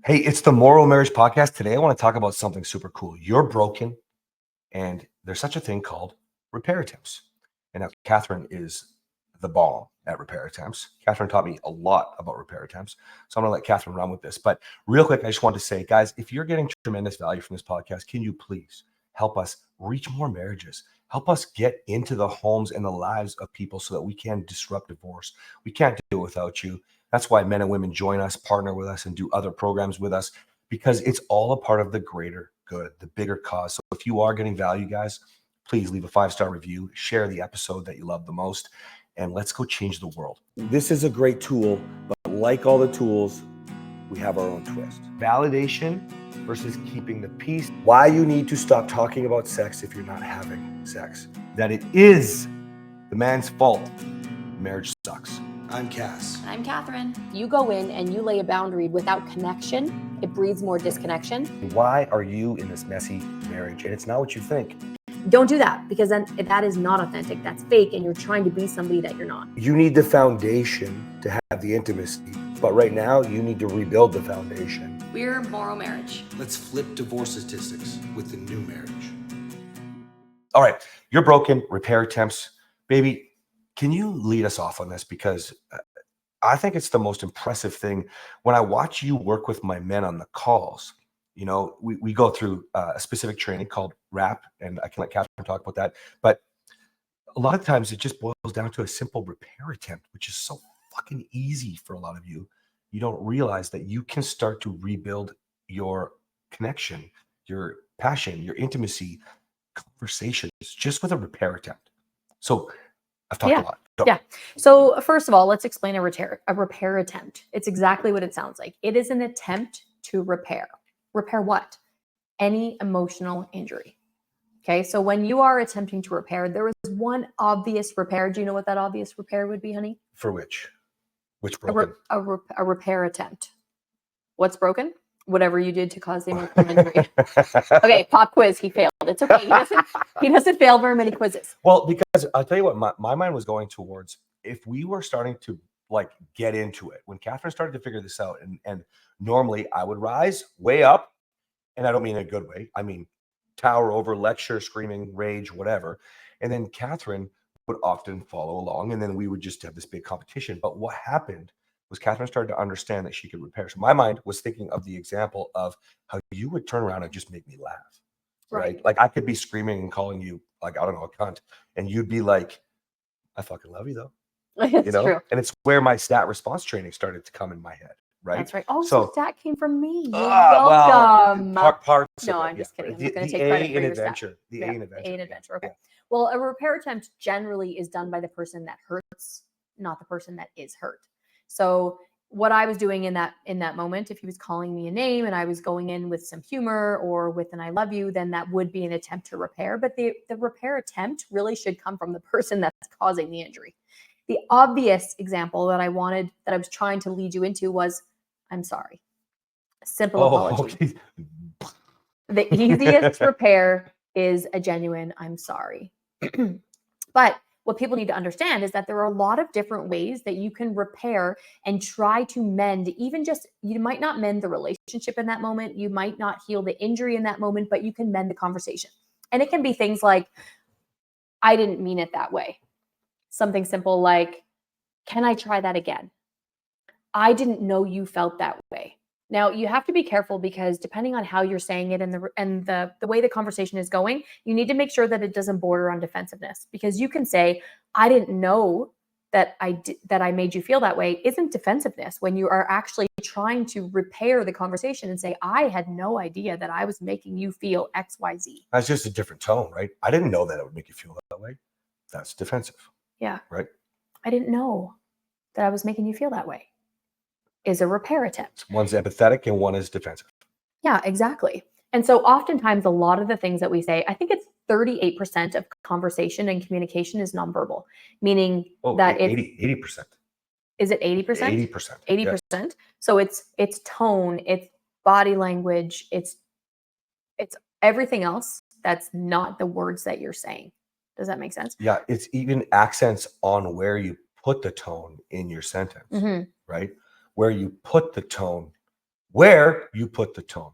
Hey, it's the Morrow Marriage Podcast. Today, I want to talk about something super cool. You're broken, and there's such a thing called repair attempts. And now, Kathryn is the bomb at repair attempts. Kathryn taught me a lot about repair attempts. So I'm going to let Kathryn run with this. But real quick, I just want to say, guys, if you're getting tremendous value from this podcast, can you please help us reach more marriages? Help us get into the homes and the lives of people so that we can disrupt divorce. We can't do it without you. That's why men and women join us, partner with us, and do other programs with us, because it's all a part of the greater good, the bigger cause. So if you are getting value, guys, please leave a 5-star review, share the episode that you love the most, and let's go change the world. This is a great tool, but like all the tools, we have our own twist. Validation versus keeping the peace. Why you need to stop talking about sex if you're not having sex. That it is the man's fault. Marriage sucks. I'm Cass. I'm Kathryn. You go in and you lay a boundary without connection, it breeds more disconnection. Why are you in this messy marriage? And it's not what you think. Don't do that, because then that is not authentic. That's fake, and you're trying to be somebody that you're not. You need the foundation to have the intimacy, but right now you need to rebuild the foundation. We're Morrow Marriage. Let's flip divorce statistics with the new marriage. All right, you're broken, repair attempts. Baby, can you lead us off on this? Because I think it's the most impressive thing. When I watch you work with my men on the calls, you know, we go through a specific training called RAP, and I can let Kathryn talk about that. But a lot of times it just boils down to a simple repair attempt, which is so fucking easy for a lot of you. You don't realize that you can start to rebuild your connection, your passion, your intimacy, conversations just with a repair attempt. So I've talked a lot. Yeah. So first of all, let's explain a repair attempt. It's exactly what it sounds like. It is an attempt to repair. Repair what? Any emotional injury. Okay. So when you are attempting to repair, there is one obvious repair. Do you know what that obvious repair would be, honey? For which? Which broken? A repair attempt. What's broken? Whatever you did to cause the emotional injury. Okay, pop quiz. He failed. It's okay. He doesn't fail very many quizzes. Well, because I'll tell you what, my mind was going towards, if we were starting to like get into it, when Kathryn started to figure this out, and normally I would rise way up, and I don't mean in a good way. I mean, tower over, lecture, screaming, rage, whatever. And then Kathryn would often follow along, and then we would just have this big competition. But what happened was Kathryn started to understand that she could repair. So my mind was thinking of the example of how you would turn around and just make me laugh, right? Like I could be screaming and calling you, like, I don't know, a cunt. And you'd be like, I fucking love you though. It's you know? true. And it's where my stat response training started to come in my head, right? That's right. Oh, so stat came from me. You're welcome. Parts no, of I'm just kidding. I'm the, not going the to take credit A for in your adventure. stat. The A in adventure. A in adventure. Okay. Yeah. Well, a repair attempt generally is done by the person that hurts, not the person that is hurt. So what I was doing in that moment, if he was calling me a name and I was going in with some humor or with an I love you, then that would be an attempt to repair. But the repair attempt really should come from the person that's causing the injury. The obvious example that I was trying to lead you into was, I'm sorry. Simple apology. Okay. The easiest repair is a genuine I'm sorry. But what people need to understand is that there are a lot of different ways that you can repair and try to mend. Even just, you might not mend the relationship in that moment. You might not heal the injury in that moment, but you can mend the conversation. And it can be things like, I didn't mean it that way. Something simple like, can I try that again? I didn't know you felt that way. Now, you have to be careful, because depending on how you're saying it and the way the conversation is going, you need to make sure that it doesn't border on defensiveness, because you can say, I didn't know that I made you feel that way, isn't defensiveness when you are actually trying to repair the conversation and say, I had no idea that I was making you feel X, Y, Z. That's just a different tone, right? I didn't know that it would make you feel that way. That's defensive. Yeah. Right. I didn't know that I was making you feel that way is a repair attempt. One's empathetic and one is defensive. Yeah, exactly. And so oftentimes a lot of the things that we say, I think it's 38% of conversation and communication is nonverbal, meaning that 80%. Is it 80%? 80%. 80%. Yeah. So it's tone, it's body language, it's everything else that's not the words that you're saying. Does that make sense? Yeah, it's even accents on where you put the tone in your sentence, right? Where you put the tone where you put the tone,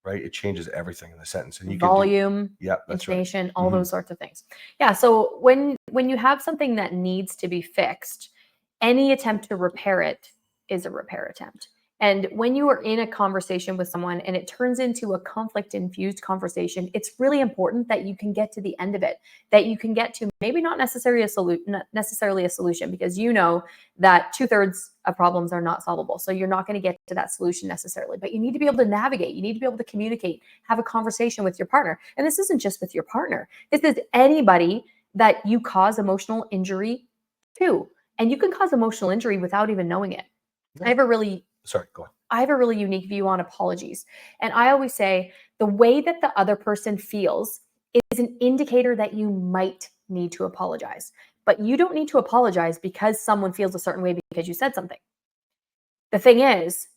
right? It changes everything in the sentence. And you volume, can yeah, that's intonation, right. all those sorts of things. Yeah. So when you have something that needs to be fixed, any attempt to repair it is a repair attempt. And when you are in a conversation with someone and it turns into a conflict-infused conversation, it's really important that you can get to the end of it, that you can get to maybe not necessarily a solution, because you know that 2/3 of problems are not solvable. So you're not going to get to that solution necessarily, but you need to be able to navigate. You need to be able to communicate, have a conversation with your partner. And this isn't just with your partner. This is anybody that you cause emotional injury to. And you can cause emotional injury without even knowing it. Yeah. I have a really Go on. I have a really unique view on apologies. And I always say the way that the other person feels is an indicator that you might need to apologize. But you don't need to apologize because someone feels a certain way because you said something. The thing is,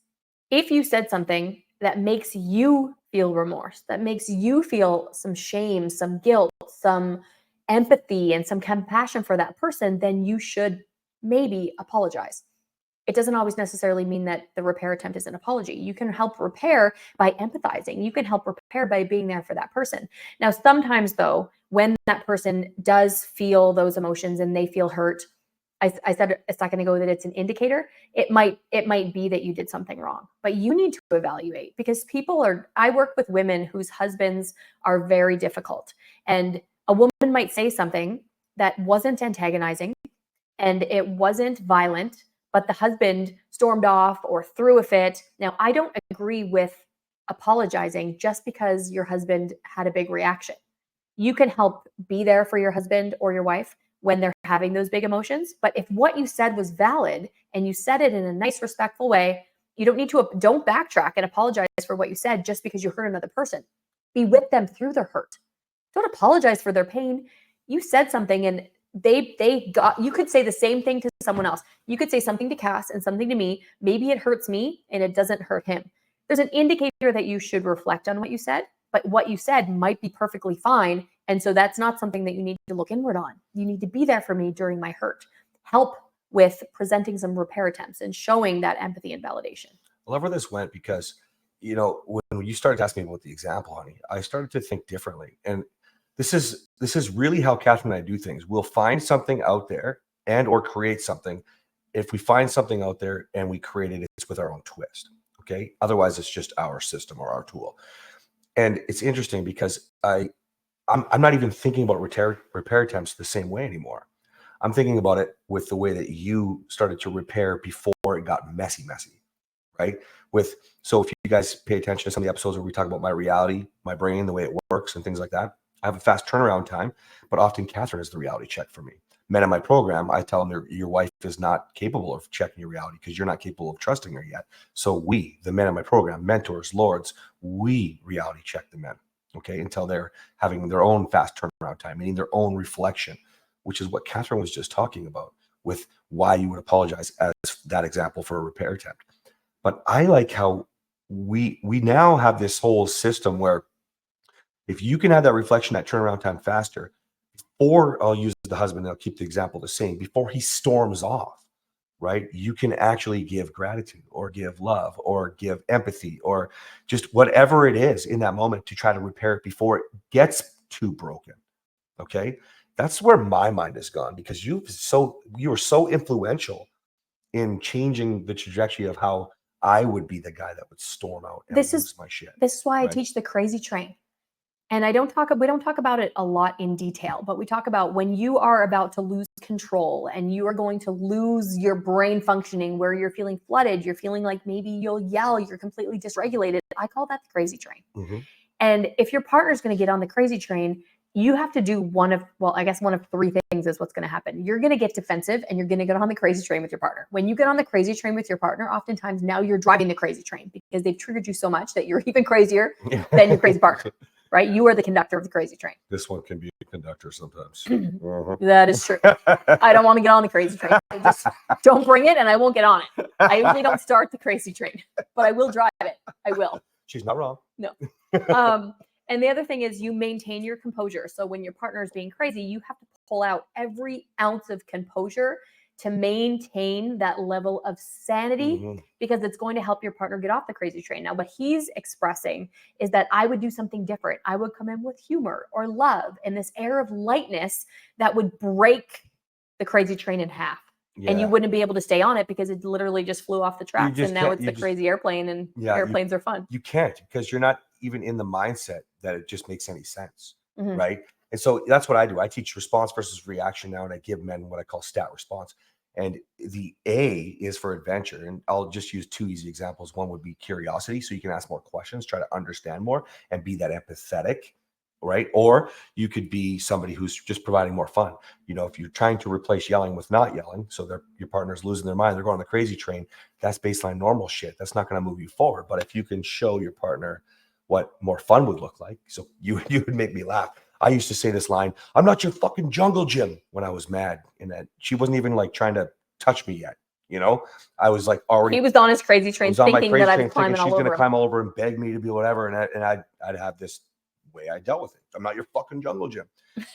if you said something that makes you feel remorse, that makes you feel some shame, some guilt, some empathy, and some compassion for that person, then you should maybe apologize. It doesn't always necessarily mean that the repair attempt is an apology. You can help repair by empathizing. You can help repair by being there for that person. Now, sometimes though, when that person does feel those emotions and they feel hurt, I said a second ago that it's an indicator. It might be that you did something wrong, but you need to evaluate, because I work with women whose husbands are very difficult, and a woman might say something that wasn't antagonizing and it wasn't violent, but the husband stormed off or threw a fit. Now, I don't agree with apologizing just because your husband had a big reaction. You can help be there for your husband or your wife when they're having those big emotions. But if what you said was valid and you said it in a nice, respectful way, you don't backtrack and apologize for what you said just because you hurt another person. Be with them through their hurt. Don't apologize for their pain. You said something and you could say the same thing to someone else. You could say something to Cass and something to me. Maybe it hurts me and it doesn't hurt him. There's an indicator that you should reflect on what you said, but what you said might be perfectly fine. And so that's not something that you need to look inward on. You need to be there for me during my hurt. Help with presenting some repair attempts and showing that empathy and validation. I love where this went, because, when you started asking me about the example, honey, I started to think differently. And this is really how Kathryn and I do things. We'll find something out there and or create something. If we find something out there and we create it, it's with our own twist. Okay. Otherwise, it's just our system or our tool. And it's interesting because I'm not even thinking about repair attempts the same way anymore. I'm thinking about it with the way that you started to repair before it got messy, right? So if you guys pay attention to some of the episodes where we talk about my reality, my brain, the way it works and things like that, I have a fast turnaround time, but often Kathryn is the reality check for me. Men in my program, I tell them your wife is not capable of checking your reality because you're not capable of trusting her yet. So we, the men in my program, mentors, lords, we reality check the men, okay, until they're having their own fast turnaround time, meaning their own reflection, which is what Kathryn was just talking about with why you would apologize as that example for a repair attempt. But I like how we now have this whole system where if you can have that reflection, that turnaround time faster, or I'll use the husband, I'll keep the example the same, before he storms off, right? You can actually give gratitude or give love or give empathy or just whatever it is in that moment to try to repair it before it gets too broken. Okay. That's where my mind has gone, because you were so influential in changing the trajectory of how I would be the guy that would storm out and lose my shit. This is why right? I teach the crazy train. And we don't talk about it a lot in detail, but we talk about when you are about to lose control and you are going to lose your brain functioning, where you're feeling flooded, you're feeling like maybe you'll yell, you're completely dysregulated. I call that the crazy train. Mm-hmm. And if your partner's going to get on the crazy train, you have to do one of three things is what's going to happen. You're going to get defensive and you're going to get on the crazy train with your partner. When you get on the crazy train with your partner, oftentimes now you're driving the crazy train because they've triggered you so much that you're even crazier than your crazy partner. Right? You are the conductor of the crazy train. This one can be a conductor sometimes. That is true. I don't want to get on the crazy train. So just don't bring it and I won't get on it. I usually don't start the crazy train, but I will drive it. I will. She's not wrong. No. And the other thing is you maintain your composure. So when your partner is being crazy, you have to pull out every ounce of composure to maintain that level of sanity, Mhm. because it's going to help your partner get off the crazy train. Now, what he's expressing is that I would do something different. I would come in with humor or love and this air of lightness that would break the crazy train in half. And you Yeah. wouldn't be able to stay on it because it literally just flew off the tracks. just And now can't- it's you the just- crazy airplane, and Yeah, airplanes are fun. You can't, because you're not even in the mindset that it just makes any sense, Mhm. right? And so that's what I do. I teach response versus reaction now, and I give men what I call stat response. And the A is for adventure. And I'll just use two easy examples. One would be curiosity. So you can ask more questions, try to understand more, and be that empathetic, right? Or you could be somebody who's just providing more fun. You know, if you're trying to replace yelling with not yelling, so your partner's losing their mind, they're going on the crazy train, that's baseline normal shit. That's not going to move you forward. But if you can show your partner what more fun would look like, so you would make me laugh. I used to say this line, "I'm not your fucking jungle gym," when I was mad, and that she wasn't even like trying to touch me yet. You know, I was like already. He was on his crazy train, was on my thinking crazy that I train, was climbing thinking she's all going to over him. climb all over and beg me to be whatever, and I'd have this way I dealt with it. I'm not your fucking jungle gym,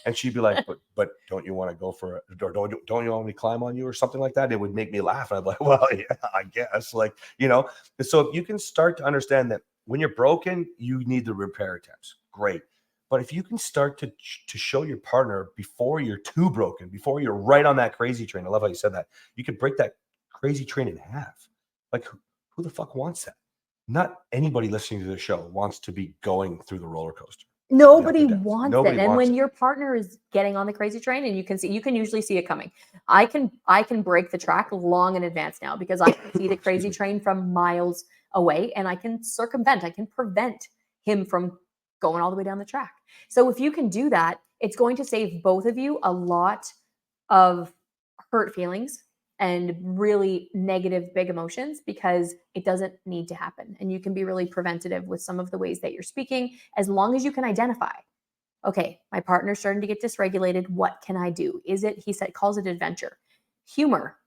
and she'd be like, "But don't you want to go for it? Or don't you want me to climb on you or something like that?" It would make me laugh. And I'm like, "Well, yeah, I guess." Like, you know. So if you can start to understand that when you're broken, you need the repair attempts. Great. But if you can start to show your partner before you're too broken, before you're right on that crazy train, I love how you said that, you could break that crazy train in half. Like, who the fuck wants that? Not anybody listening to the show wants to be going through the roller coaster. Nobody the depths. wants Nobody it. And wants when it. your partner is getting on the crazy train, and you can usually see it coming. I can break the track long in advance now, because I can see the crazy train from miles away, and I can circumvent, I can prevent him from going all the way down the track. So if you can do that, it's going to save both of you a lot of hurt feelings and really negative big emotions, because it doesn't need to happen. And you can be really preventative with some of the ways that you're speaking, as long as you can identify, okay, my partner's starting to get dysregulated. What can I do? Is it, he said, calls it adventure. Humor,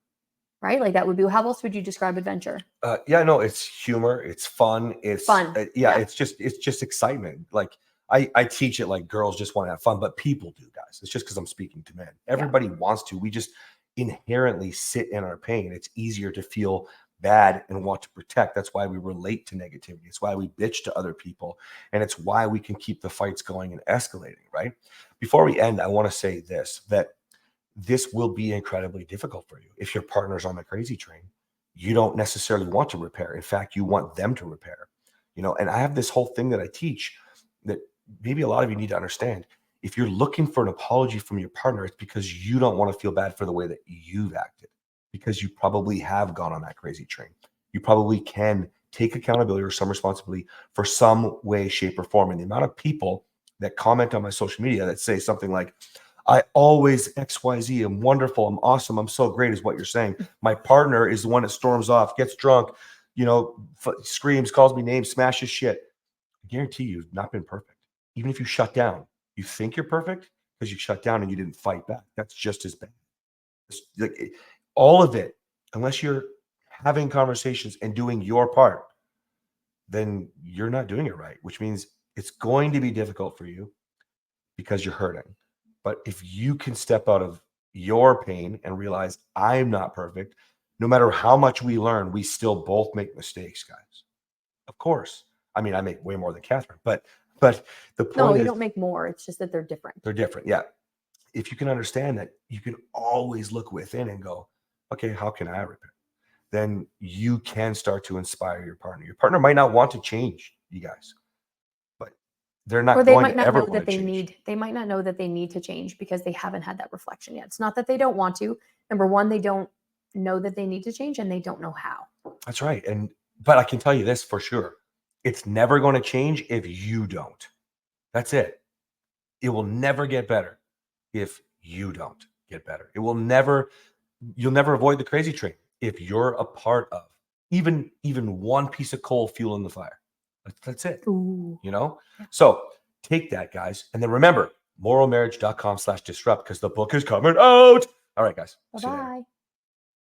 right? Like that would be, how else would you describe adventure? Yeah, no, it's humor, it's fun, it's Fun. yeah, Yeah. it's just excitement. Like I teach it like girls just want to have fun, but people do, guys. It's just because I'm speaking to men. Everybody wants to. We just inherently sit in our pain. It's easier to feel bad and want to protect. That's why we relate to negativity. It's why we bitch to other people. And it's why we can keep the fights going and escalating, right? Before we end, I want to say this, that this will be incredibly difficult for you. If your partner's on the crazy train, you don't necessarily want to repair. In fact, you want them to repair, you know, and I have this whole thing that I teach that maybe a lot of you need to understand. If you're looking for an apology from your partner, it's because you don't want to feel bad for the way that you've acted, because you probably have gone on that crazy train. You probably can take accountability or some responsibility for some way, shape, or form. And the amount of people that comment on my social media that say something like, "I always XYZ, I'm wonderful, I'm awesome, I'm so great," is what you're saying. My partner is the one that storms off, gets drunk, you know, screams, calls me names, smashes shit. I guarantee you've not been perfect. Even if you shut down, you think you're perfect because you shut down and you didn't fight back. That's just as bad. Like all of it, unless you're having conversations and doing your part, then you're not doing it right, which means it's going to be difficult for you because you're hurting. But if you can step out of your pain and realize I'm not perfect, no matter how much we learn, we still both make mistakes, guys. Of course. I mean, I make way more than Kathryn, but the point No, is you don't make more. It's just that they're different. they're different. Yeah. If you can understand that, you can always look within and go, okay, how can I repair? Then you can start to inspire your partner. Your partner might not want to change, you guys, but they're not Or they going might to not ever know want that to they change. need, they might not know that they need to change because they haven't had that reflection yet. It's not that they don't want to. Number one, they don't know that they need to change, and they don't know how. That's right. But I can tell you this for sure. It's never going to change if you don't. That's it. It will never get better if you don't get better. You'll never avoid the crazy train if you're a part of even one piece of coal fuel in the fire. That's it. Ooh. You know? Yeah. So take that, guys. And then remember, morrowmarriage.com/disrupt, because the book is coming out. All right, guys. See you later. Bye-bye.